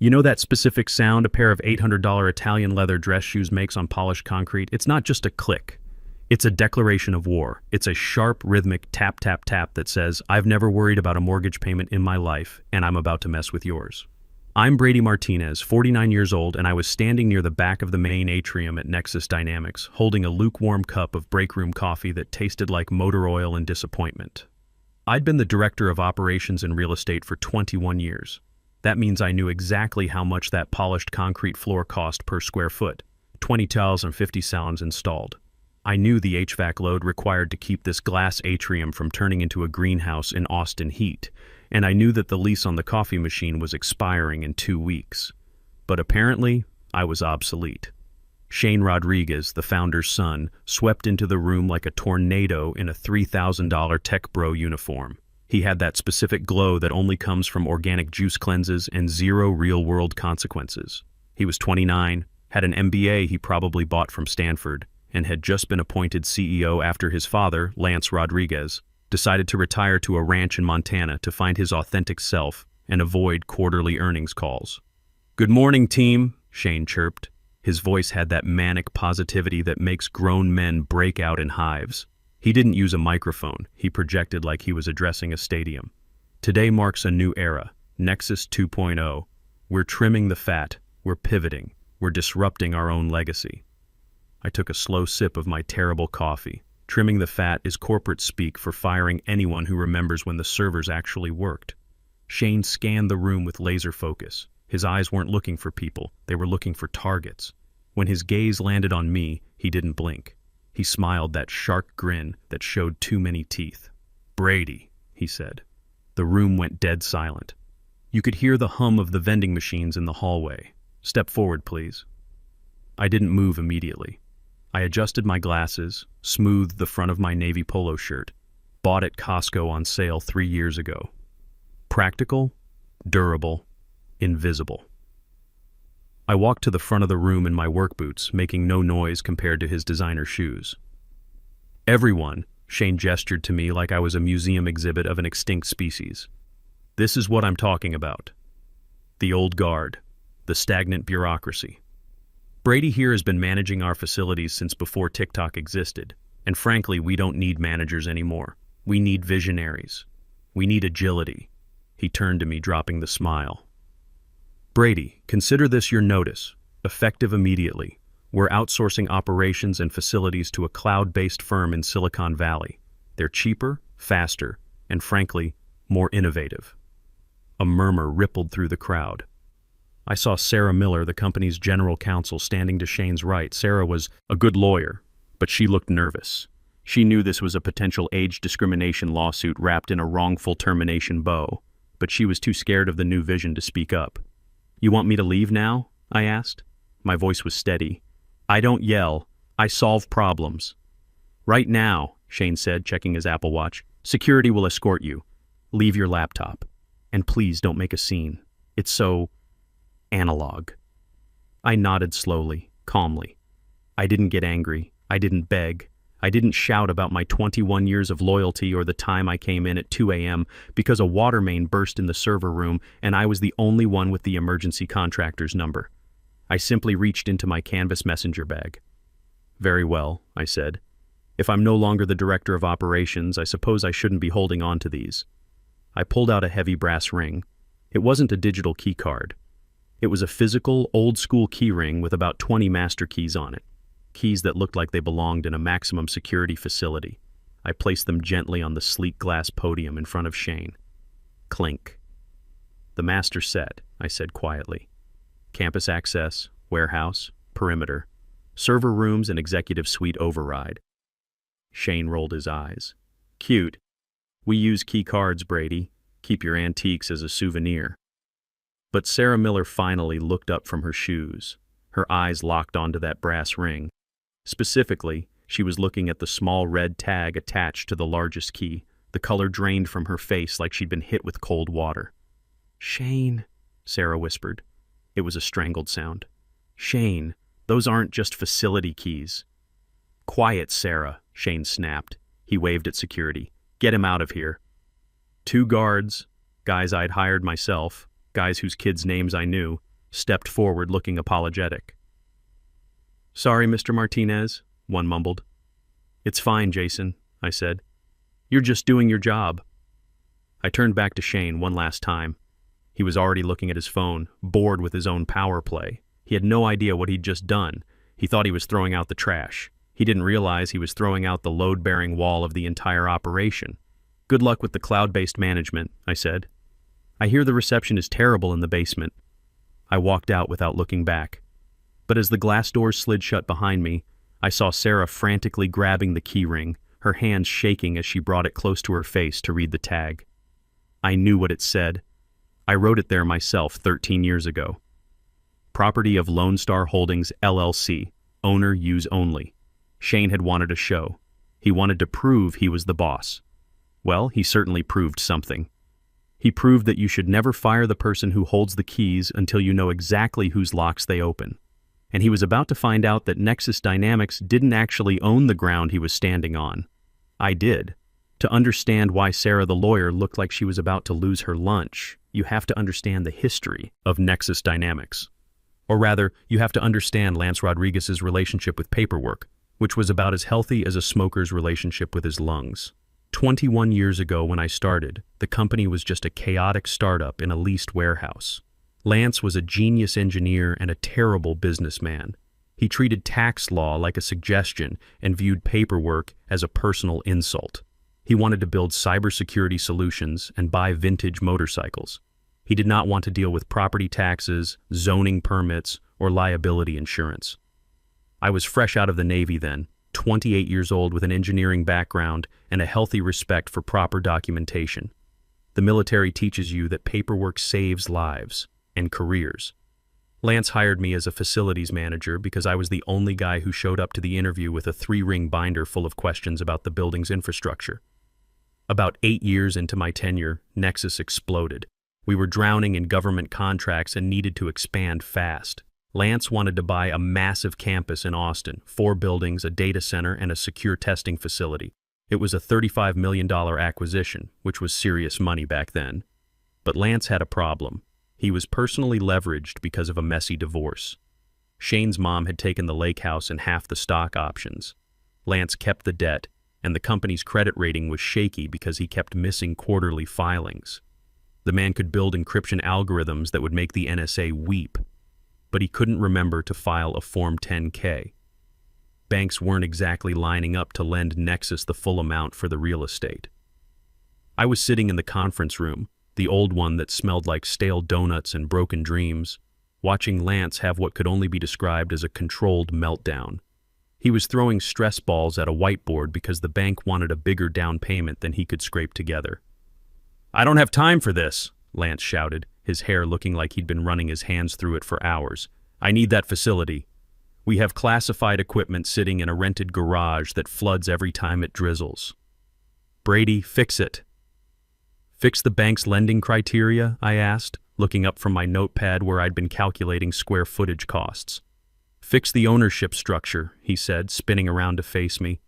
You know that specific sound a pair of $800 Italian leather dress shoes makes on polished concrete? It's not just a click. It's a declaration of war. It's a sharp, rhythmic tap, tap, tap that says, I've never worried about a mortgage payment in my life, and I'm about to mess with yours. I'm Brady Martinez, 49 years old, and I was standing near the back of the main atrium at Nexus Dynamics, holding a lukewarm cup of break room coffee that tasted like motor oil and disappointment. I'd been the director of operations in real estate for 21 years. That means I knew exactly how much that polished concrete floor cost per square foot, 20 tiles and 50 sounds installed. I knew the HVAC load required to keep this glass atrium from turning into a greenhouse in Austin heat, and I knew that the lease on the coffee machine was expiring in 2 weeks. But apparently, I was obsolete. Shane Rodriguez, the founder's son, swept into the room like a tornado in a $3,000 tech bro uniform. He had that specific glow that only comes from organic juice cleanses and zero real-world consequences. He was 29, had an MBA he probably bought from Stanford, and had just been appointed CEO after his father, Lance Rodriguez, decided to retire to a ranch in Montana to find his authentic self and avoid quarterly earnings calls. "Good morning, team," Shane chirped. His voice had that manic positivity that makes grown men break out in hives. He didn't use a microphone. He projected like he was addressing a stadium. "Today marks a new era, Nexus 2.0. We're trimming the fat. We're pivoting. We're disrupting our own legacy." I took a slow sip of my terrible coffee. Trimming the fat is corporate speak for firing anyone who remembers when the servers actually worked. Shane scanned the room with laser focus. His eyes weren't looking for people. They were looking for targets. When his gaze landed on me, he didn't blink. He smiled that shark grin that showed too many teeth. "Brady," he said. The room went dead silent. You could hear the hum of the vending machines in the hallway. "Step forward, please." I didn't move immediately. I adjusted my glasses, smoothed the front of my navy polo shirt, bought at Costco on sale 3 years ago. Practical, durable, invisible. I walked to the front of the room in my work boots, making no noise compared to his designer shoes. "Everyone," Shane gestured to me like I was a museum exhibit of an extinct species. "This is what I'm talking about. The old guard, the stagnant bureaucracy. Brady here has been managing our facilities since before TikTok existed, and frankly, we don't need managers anymore. We need visionaries. We need agility." He turned to me, dropping the smile. "Brady, consider this your notice, effective immediately. We're outsourcing operations and facilities to a cloud-based firm in Silicon Valley. They're cheaper, faster, and frankly, more innovative." A murmur rippled through the crowd. I saw Sarah Miller, the company's general counsel, standing to Shane's right. Sarah was a good lawyer, but she looked nervous. She knew this was a potential age discrimination lawsuit wrapped in a wrongful termination bow, but she was too scared of the new vision to speak up. "You want me to leave now?" I asked. My voice was steady. "I don't yell. I solve problems." "Right now," Shane said, checking his Apple Watch, "security will escort you. Leave your laptop. And please don't make a scene. It's so analog." I nodded slowly, calmly. I didn't get angry. I didn't beg. I didn't shout about my 21 years of loyalty or the time I came in at 2 a.m. because a water main burst in the server room and I was the only one with the emergency contractor's number. I simply reached into my Canvas messenger bag. "Very well," I said. "If I'm no longer the director of operations, I suppose I shouldn't be holding on to these." I pulled out a heavy brass ring. It wasn't a digital key card. It was a physical, old-school key ring with about 20 master keys on it. Keys that looked like they belonged in a maximum security facility. I placed them gently on the sleek glass podium in front of Shane. Clink. "The master set," I said quietly. "Campus access, warehouse, perimeter, server rooms and executive suite override." Shane rolled his eyes. "Cute. We use key cards, Brady. Keep your antiques as a souvenir." But Sarah Miller finally looked up from her shoes. Her eyes locked onto that brass ring. Specifically, she was looking at the small red tag attached to the largest key. The color drained from her face like she'd been hit with cold water. "Shane," Sarah whispered. It was a strangled sound. "Shane, those aren't just facility keys." "Quiet, Sarah," Shane snapped. He waved at security. "Get him out of here." 2 guards, guys I'd hired myself, guys whose kids' names I knew, stepped forward looking apologetic. "Sorry, Mr. Martinez," one mumbled. "It's fine, Jason," I said. "You're just doing your job." I turned back to Shane one last time. He was already looking at his phone, bored with his own power play. He had no idea what he'd just done. He thought he was throwing out the trash. He didn't realize he was throwing out the load-bearing wall of the entire operation. "Good luck with the cloud-based management," I said. "I hear the reception is terrible in the basement." I walked out without looking back. But as the glass doors slid shut behind me, I saw Sarah frantically grabbing the key ring, her hands shaking as she brought it close to her face to read the tag. I knew what it said. I wrote it there myself 13 years ago. Property of Lone Star Holdings, LLC. Owner use only. Shane had wanted a show. He wanted to prove he was the boss. Well, he certainly proved something. He proved that you should never fire the person who holds the keys until you know exactly whose locks they open. And he was about to find out that Nexus Dynamics didn't actually own the ground he was standing on. I did. To understand why Sarah the lawyer looked like she was about to lose her lunch, you have to understand the history of Nexus Dynamics. Or rather, you have to understand Lance Rodriguez's relationship with paperwork, which was about as healthy as a smoker's relationship with his lungs. 21 years ago when I started, the company was just a chaotic startup in a leased warehouse. Lance was a genius engineer and a terrible businessman. He treated tax law like a suggestion and viewed paperwork as a personal insult. He wanted to build cybersecurity solutions and buy vintage motorcycles. He did not want to deal with property taxes, zoning permits, or liability insurance. I was fresh out of the Navy then, 28 years old with an engineering background and a healthy respect for proper documentation. The military teaches you that paperwork saves lives and careers. Lance hired me as a facilities manager because I was the only guy who showed up to the interview with a 3-ring binder full of questions about the building's infrastructure. About 8 years into my tenure, Nexus exploded. We were drowning in government contracts and needed to expand fast. Lance wanted to buy a massive campus in Austin, 4 buildings, a data center, and a secure testing facility. It was a $35 million acquisition, which was serious money back then. But Lance had a problem. He was personally leveraged because of a messy divorce. Shane's mom had taken the lake house and half the stock options. Lance kept the debt, and the company's credit rating was shaky because he kept missing quarterly filings. The man could build encryption algorithms that would make the NSA weep, but he couldn't remember to file a Form 10-K. Banks weren't exactly lining up to lend Nexus the full amount for the real estate. I was sitting in the conference room, the old one that smelled like stale donuts and broken dreams, watching Lance have what could only be described as a controlled meltdown. He was throwing stress balls at a whiteboard because the bank wanted a bigger down payment than he could scrape together. "I don't have time for this," Lance shouted, his hair looking like he'd been running his hands through it for hours. "I need that facility. We have classified equipment sitting in a rented garage that floods every time it drizzles. Brady, fix it." "Fix the bank's lending criteria?" I asked, looking up from my notepad where I'd been calculating square footage costs. "Fix the ownership structure," he said, spinning around to face me.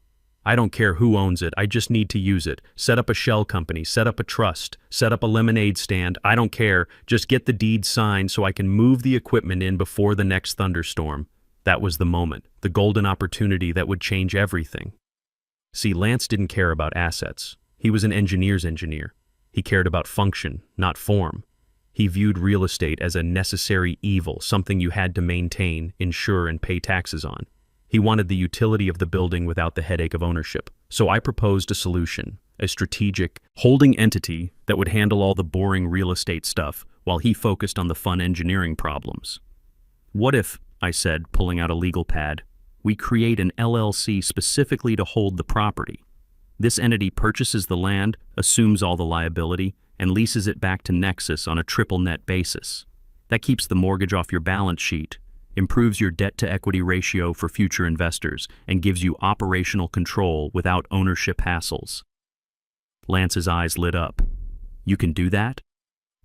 "I don't care who owns it, I just need to use it. Set up a shell company, set up a trust, set up a lemonade stand, I don't care. Just get the deed signed so I can move the equipment in before the next thunderstorm." That was the moment, the golden opportunity that would change everything. See, Lance didn't care about assets. He was an engineer's engineer. He cared about function, not form. He viewed real estate as a necessary evil, something you had to maintain, insure, and pay taxes on. He wanted the utility of the building without the headache of ownership. So I proposed a solution, a strategic, holding entity that would handle all the boring real estate stuff while he focused on the fun engineering problems. "What if," I said, pulling out a legal pad, "we create an LLC specifically to hold the property? This entity purchases the land, assumes all the liability, and leases it back to Nexus on a triple net basis. That keeps the mortgage off your balance sheet, improves your debt-to-equity ratio for future investors, and gives you operational control without ownership hassles." Lance's eyes lit up. "You can do that?"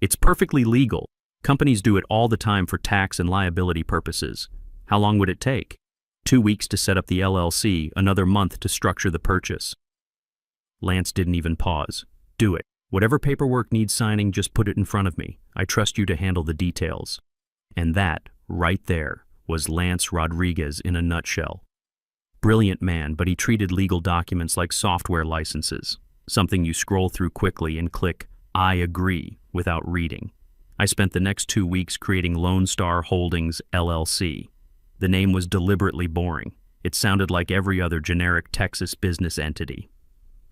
"It's perfectly legal. Companies do it all the time for tax and liability purposes. How long would it take?" 2 weeks to set up the LLC, another month to structure the purchase." Lance didn't even pause. "Do it. Whatever paperwork needs signing, just put it in front of me. I trust you to handle the details." And that, right there, was Lance Rodriguez in a nutshell. Brilliant man, but he treated legal documents like software licenses, something you scroll through quickly and click, "I agree," without reading. I spent the next 2 weeks creating Lone Star Holdings, LLC. The name was deliberately boring. It sounded like every other generic Texas business entity.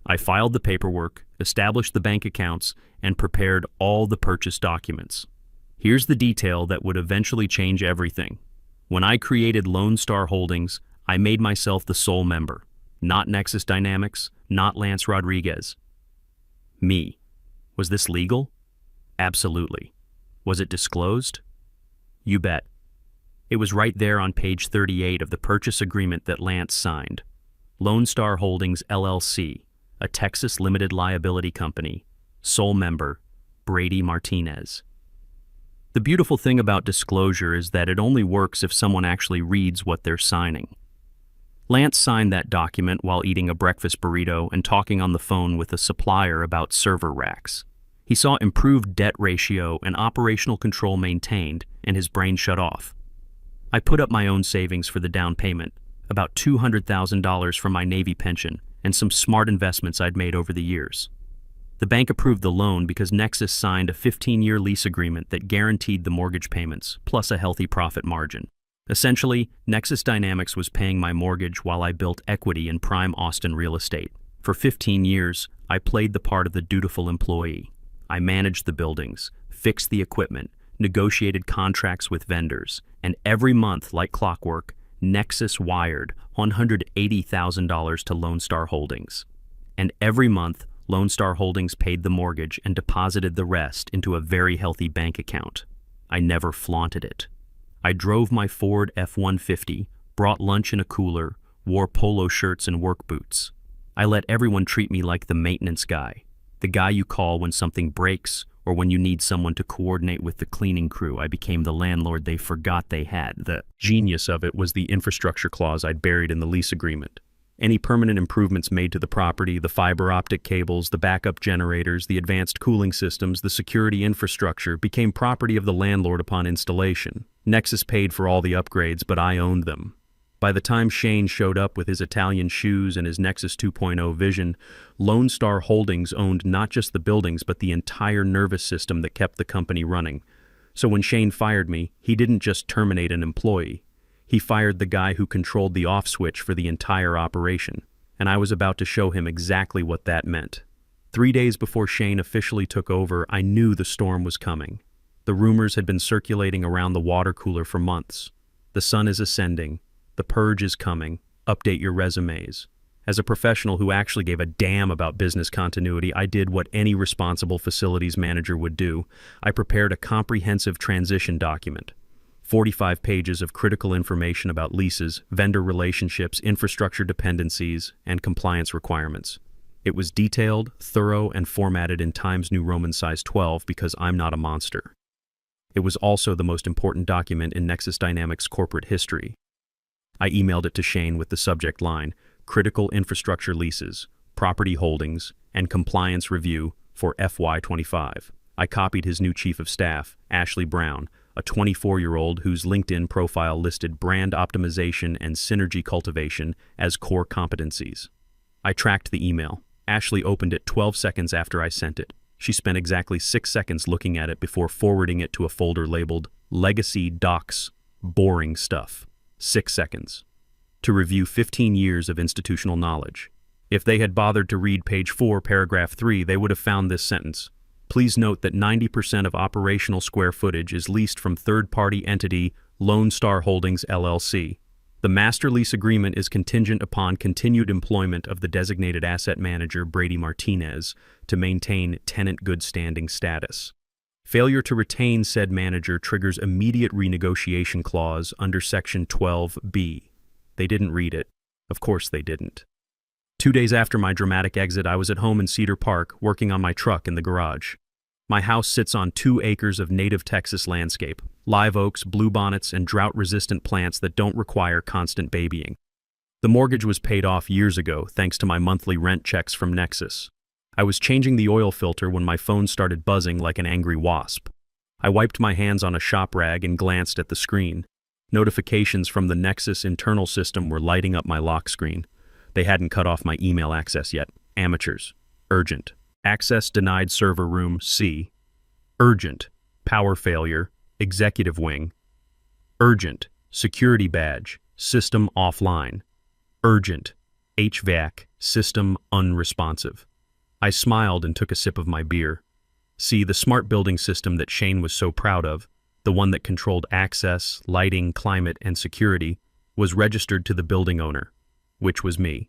I filed the paperwork, established the bank accounts, and prepared all the purchase documents. Here's the detail that would eventually change everything. When I created Lone Star Holdings, I made myself the sole member. Not Nexus Dynamics, not Lance Rodriguez. Me. Was this legal? Absolutely. Was it disclosed? You bet. It was right there on page 38 of the purchase agreement that Lance signed. Lone Star Holdings, LLC, a Texas limited liability company, sole member, Brady Martinez. The beautiful thing about disclosure is that it only works if someone actually reads what they're signing. Lance signed that document while eating a breakfast burrito and talking on the phone with a supplier about server racks. He saw improved debt ratio and operational control maintained, and his brain shut off. I put up my own savings for the down payment, about $200,000 from my Navy pension, and some smart investments I'd made over the years. The bank approved the loan because Nexus signed a 15-year lease agreement that guaranteed the mortgage payments, plus a healthy profit margin. Essentially, Nexus Dynamics was paying my mortgage while I built equity in prime Austin real estate. For 15 years, I played the part of the dutiful employee. I managed the buildings, fixed the equipment, negotiated contracts with vendors, and every month, like clockwork, Nexus wired $180,000 to Lone Star Holdings. And every month, Lone Star Holdings paid the mortgage and deposited the rest into a very healthy bank account. I never flaunted it. I drove my Ford F-150, brought lunch in a cooler, wore polo shirts and work boots. I let everyone treat me like the maintenance guy, the guy you call when something breaks or when you need someone to coordinate with the cleaning crew. I became the landlord they forgot they had. The genius of it was the infrastructure clause I'd buried in the lease agreement. Any permanent improvements made to the property, the fiber optic cables, the backup generators, the advanced cooling systems, the security infrastructure, became property of the landlord upon installation. Nexus paid for all the upgrades, but I owned them. By the time Shane showed up with his Italian shoes and his Nexus 2.0 vision, Lone Star Holdings owned not just the buildings, but the entire nervous system that kept the company running. So when Shane fired me, he didn't just terminate an employee. He fired the guy who controlled the off switch for the entire operation, and I was about to show him exactly what that meant. 3 days before Shane officially took over, I knew the storm was coming. The rumors had been circulating around the water cooler for months. The sun is ascending. The purge is coming. Update your resumes. As a professional who actually gave a damn about business continuity, I did what any responsible facilities manager would do. I prepared a comprehensive transition document. 45 pages of critical information about leases, vendor relationships, infrastructure dependencies, and compliance requirements. It was detailed, thorough, and formatted in Times New Roman size 12 because I'm not a monster. It was also the most important document in Nexus Dynamics corporate history. I emailed it to Shane with the subject line, Critical Infrastructure Leases, Property Holdings, and Compliance Review for FY25. I copied his new chief of staff, Ashley Brown, a 24-year-old whose LinkedIn profile listed brand optimization and synergy cultivation as core competencies. I tracked the email. Ashley opened it 12 seconds after I sent it. She spent exactly 6 seconds looking at it before forwarding it to a folder labeled Legacy Docs, Boring Stuff. 6 seconds. To review 15 years of institutional knowledge. If they had bothered to read page 4, paragraph 3, they would have found this sentence. Please note that 90% of operational square footage is leased from third-party entity Lone Star Holdings, LLC. The master lease agreement is contingent upon continued employment of the designated asset manager Brady Martinez to maintain tenant good standing status. Failure to retain said manager triggers immediate renegotiation clause under Section 12B. They didn't read it. Of course they didn't. 2 days after my dramatic exit, I was at home in Cedar Park, working on my truck in the garage. My house sits on 2 acres of native Texas landscape, live oaks, bluebonnets, and drought-resistant plants that don't require constant babying. The mortgage was paid off years ago thanks to my monthly rent checks from Nexus. I was changing the oil filter when my phone started buzzing like an angry wasp. I wiped my hands on a shop rag and glanced at the screen. Notifications from the Nexus internal system were lighting up my lock screen. They hadn't cut off my email access yet. Amateurs. Urgent. Access denied server room C. Urgent. Power failure. Executive wing. Urgent. Security badge. System offline. Urgent. HVAC. System unresponsive. I smiled and took a sip of my beer. See, the smart building system that Shane was so proud of, the one that controlled access, lighting, climate, and security, was registered to the building owner, which was me.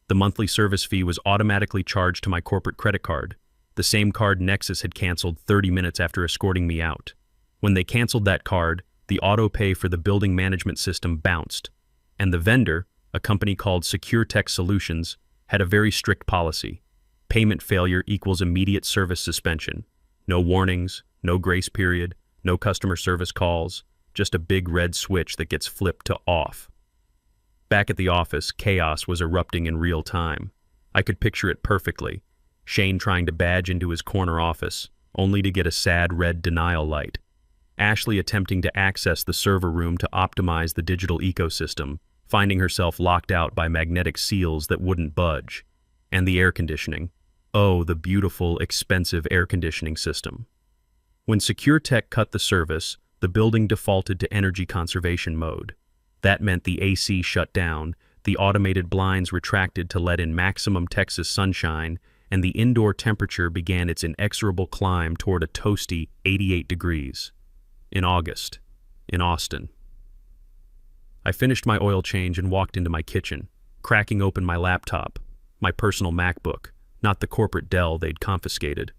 The monthly service fee was automatically charged to my corporate credit card, the same card Nexus had canceled 30 minutes after escorting me out. When they canceled that card, the auto pay for the building management system bounced, and the vendor, a company called Secure Tech Solutions, had a very strict policy. Payment failure equals immediate service suspension. No warnings, no grace period, no customer service calls, just a big red switch that gets flipped to off. Back at the office, chaos was erupting in real time. I could picture it perfectly. Shane trying to badge into his corner office, only to get a sad red denial light. Ashley attempting to access the server room to optimize the digital ecosystem, finding herself locked out by magnetic seals that wouldn't budge. And the air conditioning. Oh, the beautiful, expensive air conditioning system. When Secure Tech cut the service, the building defaulted to energy conservation mode. That meant the AC shut down, the automated blinds retracted to let in maximum Texas sunshine, and the indoor temperature began its inexorable climb toward a toasty 88 degrees. In August, in Austin. I finished my oil change and walked into my kitchen, cracking open my laptop, my personal MacBook, not the corporate Dell they'd confiscated.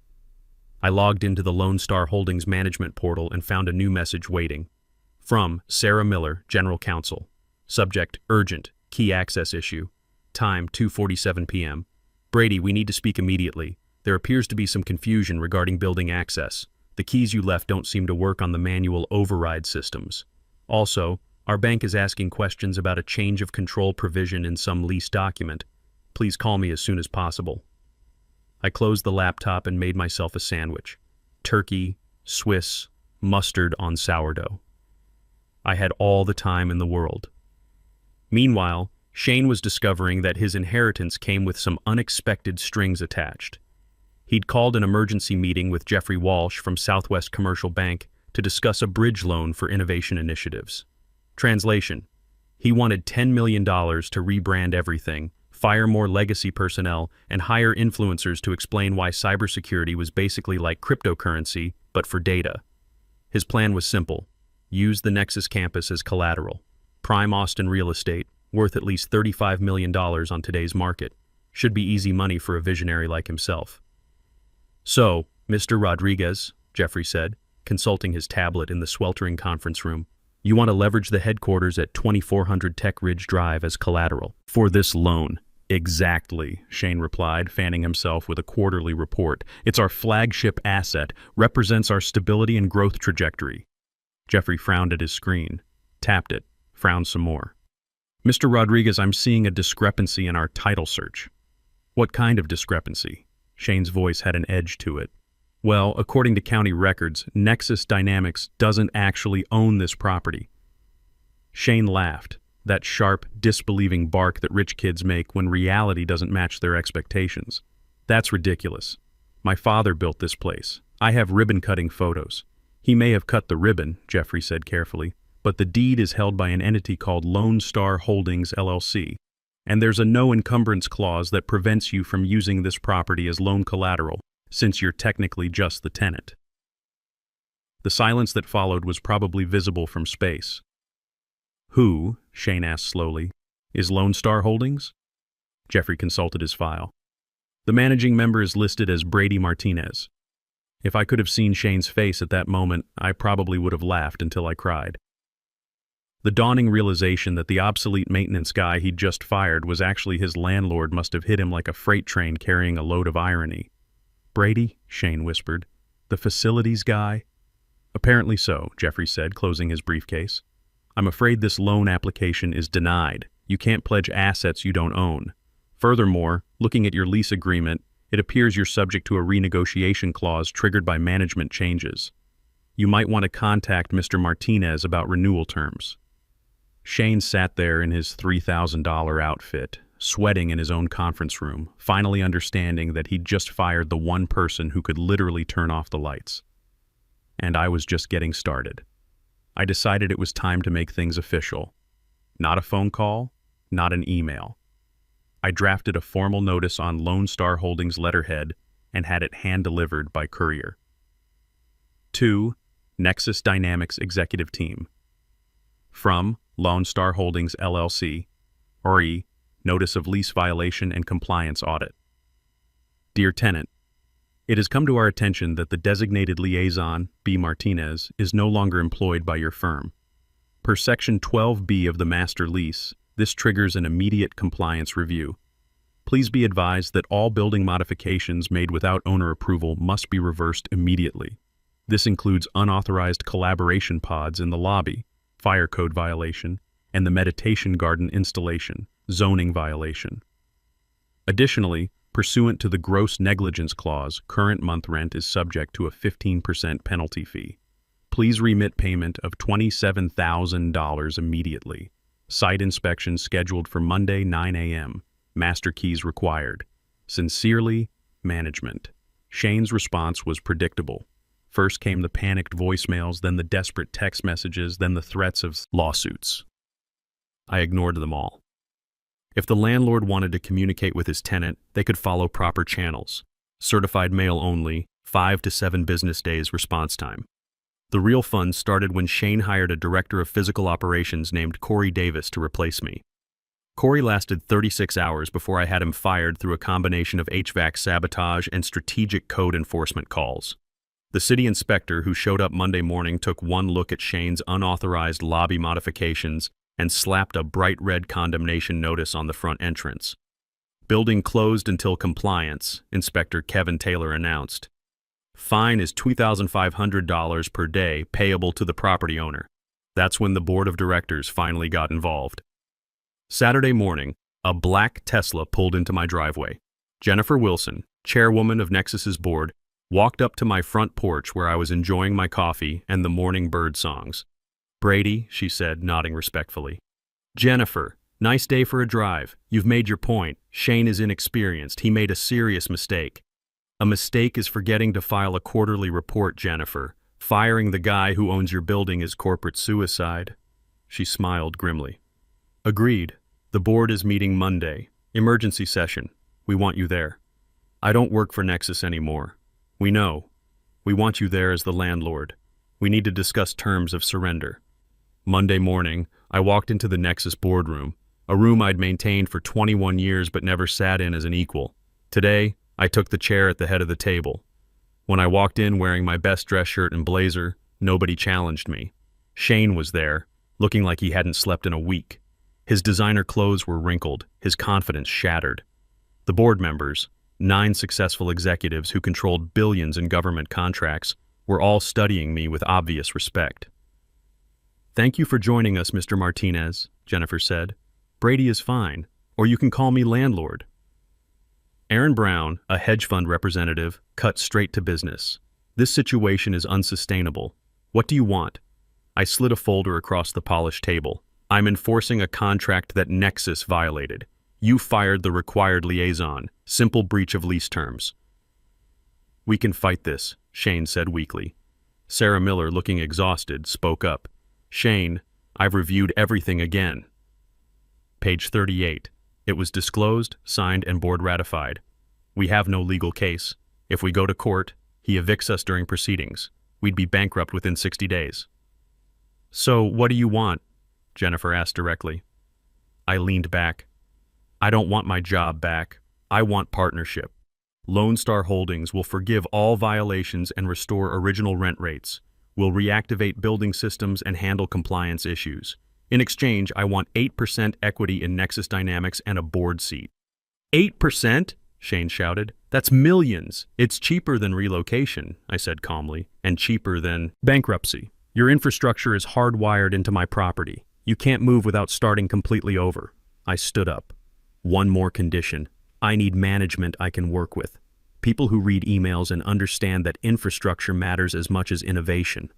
I logged into the Lone Star Holdings management portal and found a new message waiting. From Sarah Miller, General Counsel. Subject, urgent, key access issue. Time, 2:47 p.m. Brady, we need to speak immediately. There appears to be some confusion regarding building access. The keys you left don't seem to work on the manual override systems. Also, our bank is asking questions about a change of control provision in some lease document. Please call me as soon as possible. I closed the laptop and made myself a sandwich. Turkey, Swiss, mustard on sourdough. I had all the time in the world. Meanwhile, Shane was discovering that his inheritance came with some unexpected strings attached. He'd called an emergency meeting with Jeffrey Walsh from Southwest Commercial Bank to discuss a bridge loan for innovation initiatives. Translation: he wanted $10 million to rebrand everything, fire more legacy personnel, and hire influencers to explain why cybersecurity was basically like cryptocurrency, but for data. His plan was simple. Use the Nexus campus as collateral. Prime Austin real estate, worth at least $35 million on today's market. Should be easy money for a visionary like himself. So, Mr. Rodriguez, Jeffrey said, consulting his tablet in the sweltering conference room, you want to leverage the headquarters at 2400 Tech Ridge Drive as collateral for this loan. Exactly, Shane replied, fanning himself with a quarterly report. It's our flagship asset, represents our stability and growth trajectory. Jeffrey frowned at his screen, tapped it, frowned some more. Mr. Rodriguez, I'm seeing a discrepancy in our title search. What kind of discrepancy? Shane's voice had an edge to it. Well, according to county records, Nexus Dynamics doesn't actually own this property. Shane laughed, that sharp, disbelieving bark that rich kids make when reality doesn't match their expectations. That's ridiculous. My father built this place. I have ribbon-cutting photos. He may have cut the ribbon, Jeffrey said carefully, but the deed is held by an entity called Lone Star Holdings, LLC, and there's a no-encumbrance clause that prevents you from using this property as loan collateral, since you're technically just the tenant. The silence that followed was probably visible from space. Who, Shane asked slowly, is Lone Star Holdings? Jeffrey consulted his file. The managing member is listed as Brady Martinez. If I could have seen Shane's face at that moment, I probably would have laughed until I cried. The dawning realization that the obsolete maintenance guy he'd just fired was actually his landlord must have hit him like a freight train carrying a load of irony. Brady, Shane whispered. The facilities guy? Apparently so, Jeffrey said, closing his briefcase. I'm afraid this loan application is denied. You can't pledge assets you don't own. Furthermore, looking at your lease agreement, it appears you're subject to a renegotiation clause triggered by management changes. You might want to contact Mr. Martinez about renewal terms. Shane sat there in his $3,000 outfit, sweating in his own conference room, finally understanding that he'd just fired the one person who could literally turn off the lights. And I was just getting started. I decided it was time to make things official. Not a phone call, not an email. I drafted a formal notice on Lone Star Holdings letterhead and had it hand-delivered by courier. 2. Nexus Dynamics Executive Team. From Lone Star Holdings LLC, RE, Notice of Lease Violation and Compliance Audit. Dear Tenant, it has come to our attention that the designated liaison, B. Martinez, is no longer employed by your firm. Per Section 12B of the Master Lease, this triggers an immediate compliance review. Please be advised that all building modifications made without owner approval must be reversed immediately. This includes unauthorized collaboration pods in the lobby, fire code violation, and the meditation garden installation, zoning violation. Additionally, pursuant to the gross negligence clause, current month rent is subject to a 15% penalty fee. Please remit payment of $27,000 immediately. Site inspection scheduled for Monday 9 a.m. Master keys required. Sincerely, management. Shane's response was predictable. First came the panicked voicemails, then the desperate text messages, then the threats of lawsuits. I ignored them all. If the landlord wanted to communicate with his tenant, they could follow proper channels. Certified mail only, 5 to 7 business days response time. The real fun started when Shane hired a director of physical operations named Corey Davis to replace me. Corey lasted 36 hours before I had him fired through a combination of HVAC sabotage and strategic code enforcement calls. The city inspector who showed up Monday morning took one look at Shane's unauthorized lobby modifications and slapped a bright red condemnation notice on the front entrance. Building closed until compliance, Inspector Kevin Taylor announced. Fine is $2,500 per day payable to the property owner. That's when the board of directors finally got involved. Saturday morning, a black Tesla pulled into my driveway. Jennifer Wilson, chairwoman of Nexus's board, walked up to my front porch where I was enjoying my coffee and the morning bird songs. "Brady," she said, nodding respectfully. "Jennifer, nice day for a drive. You've made your point. Shane is inexperienced. He made a serious mistake." "A mistake is forgetting to file a quarterly report, Jennifer. Firing the guy who owns your building is corporate suicide." She smiled grimly. "Agreed. The board is meeting Monday. Emergency session. We want you there." "I don't work for Nexus anymore." "We know. We want you there as the landlord. We need to discuss terms of surrender." Monday morning, I walked into the Nexus boardroom, a room I'd maintained for 21 years but never sat in as an equal. Today, I took the chair at the head of the table. When I walked in wearing my best dress shirt and blazer, nobody challenged me. Shane was there, looking like he hadn't slept in a week. His designer clothes were wrinkled, his confidence shattered. The board members, 9 successful executives who controlled billions in government contracts, were all studying me with obvious respect. "Thank you for joining us, Mr. Martinez," Jennifer said. "Brady is fine, or you can call me landlord." Aaron Brown, a hedge fund representative, cut straight to business. "This situation is unsustainable. What do you want?" I slid a folder across the polished table. "I'm enforcing a contract that Nexus violated. You fired the required liaison. Simple breach of lease terms." "We can fight this," Shane said weakly. Sarah Miller, looking exhausted, spoke up. "Shane, I've reviewed everything again." Page 38. It was disclosed, signed, and board ratified. "We have no legal case. If we go to court, he evicts us during proceedings. We'd be bankrupt within 60 days. "So what do you want?" Jennifer asked directly. I leaned back. "I don't want my job back. I want partnership. Lone Star Holdings will forgive all violations and restore original rent rates. We'll reactivate building systems and handle compliance issues. In exchange, I want 8% equity in Nexus Dynamics and a board seat." "8%?" Shane shouted. "That's millions. It's cheaper than relocation," I said calmly, "and cheaper than bankruptcy. Your infrastructure is hardwired into my property. You can't move without starting completely over." I stood up. "One more condition. I need management I can work with. People who read emails and understand that infrastructure matters as much as innovation.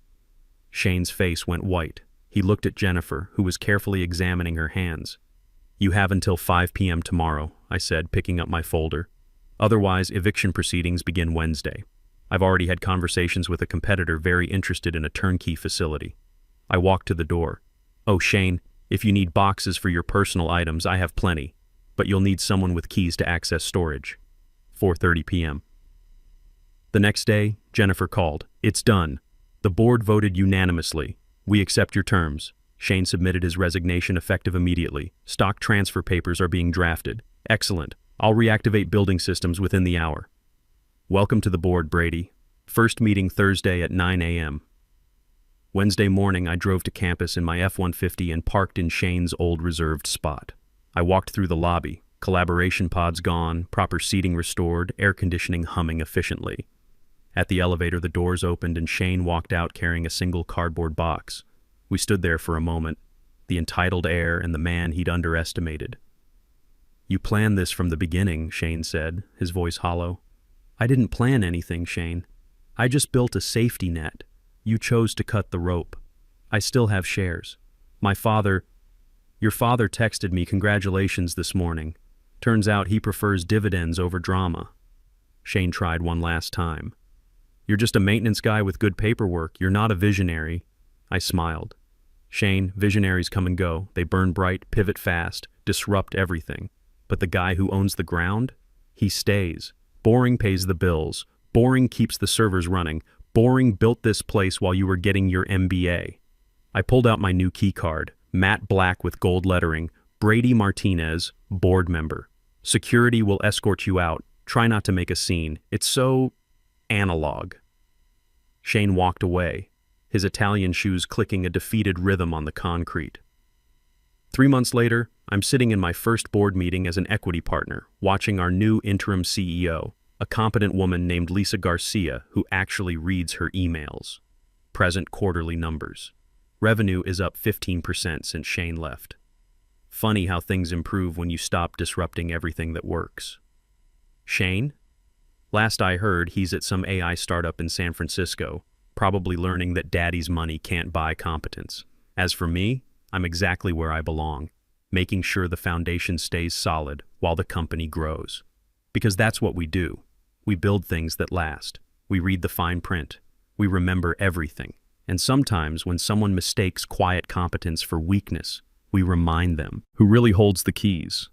Shane's face went white. He looked at Jennifer, who was carefully examining her hands. "You have until 5 p.m. tomorrow," I said, picking up my folder. "Otherwise, eviction proceedings begin Wednesday. I've already had conversations with a competitor very interested in a turnkey facility." I walked to the door. "Oh, Shane, if you need boxes for your personal items, I have plenty, but you'll need someone with keys to access storage." 4:30 p.m. The next day, Jennifer called. "It's done. The board voted unanimously. We accept your terms." Shane submitted his resignation effective immediately. "Stock transfer papers are being drafted." "Excellent. I'll reactivate building systems within the hour." "Welcome to the board, Brady. First meeting Thursday at 9 a.m. Wednesday morning, I drove to campus in my F-150 and parked in Shane's old reserved spot. I walked through the lobby. Collaboration pods gone, proper seating restored, air conditioning humming efficiently. At the elevator, the doors opened and Shane walked out carrying a single cardboard box. We stood there for a moment, the entitled air and the man he'd underestimated. "You planned this from the beginning," Shane said, his voice hollow. "I didn't plan anything, Shane. I just built a safety net. You chose to cut the rope. I still have shares. Your father texted me congratulations this morning. Turns out he prefers dividends over drama." Shane tried one last time. "You're just a maintenance guy with good paperwork. You're not a visionary." I smiled. "Shane, visionaries come and go. They burn bright, pivot fast, disrupt everything. But the guy who owns the ground? He stays. Boring pays the bills. Boring keeps the servers running. Boring built this place while you were getting your MBA. I pulled out my new key card, matte black with gold lettering, Brady Martinez, board member. Security will escort you out. Try not to make a scene. It's so analog." Shane walked away, his Italian shoes clicking a defeated rhythm on the concrete. 3 months later, I'm sitting in my first board meeting as an equity partner, watching our new interim CEO, a competent woman named Lisa Garcia who actually reads her emails. Present quarterly numbers. Revenue is up 15% since Shane left. Funny how things improve when you stop disrupting everything that works. Shane? Last I heard, he's at some AI startup in San Francisco, probably learning that daddy's money can't buy competence. As for me, I'm exactly where I belong, making sure the foundation stays solid while the company grows. Because that's what we do. We build things that last. We read the fine print. We remember everything. And sometimes when someone mistakes quiet competence for weakness, we remind them who really holds the keys.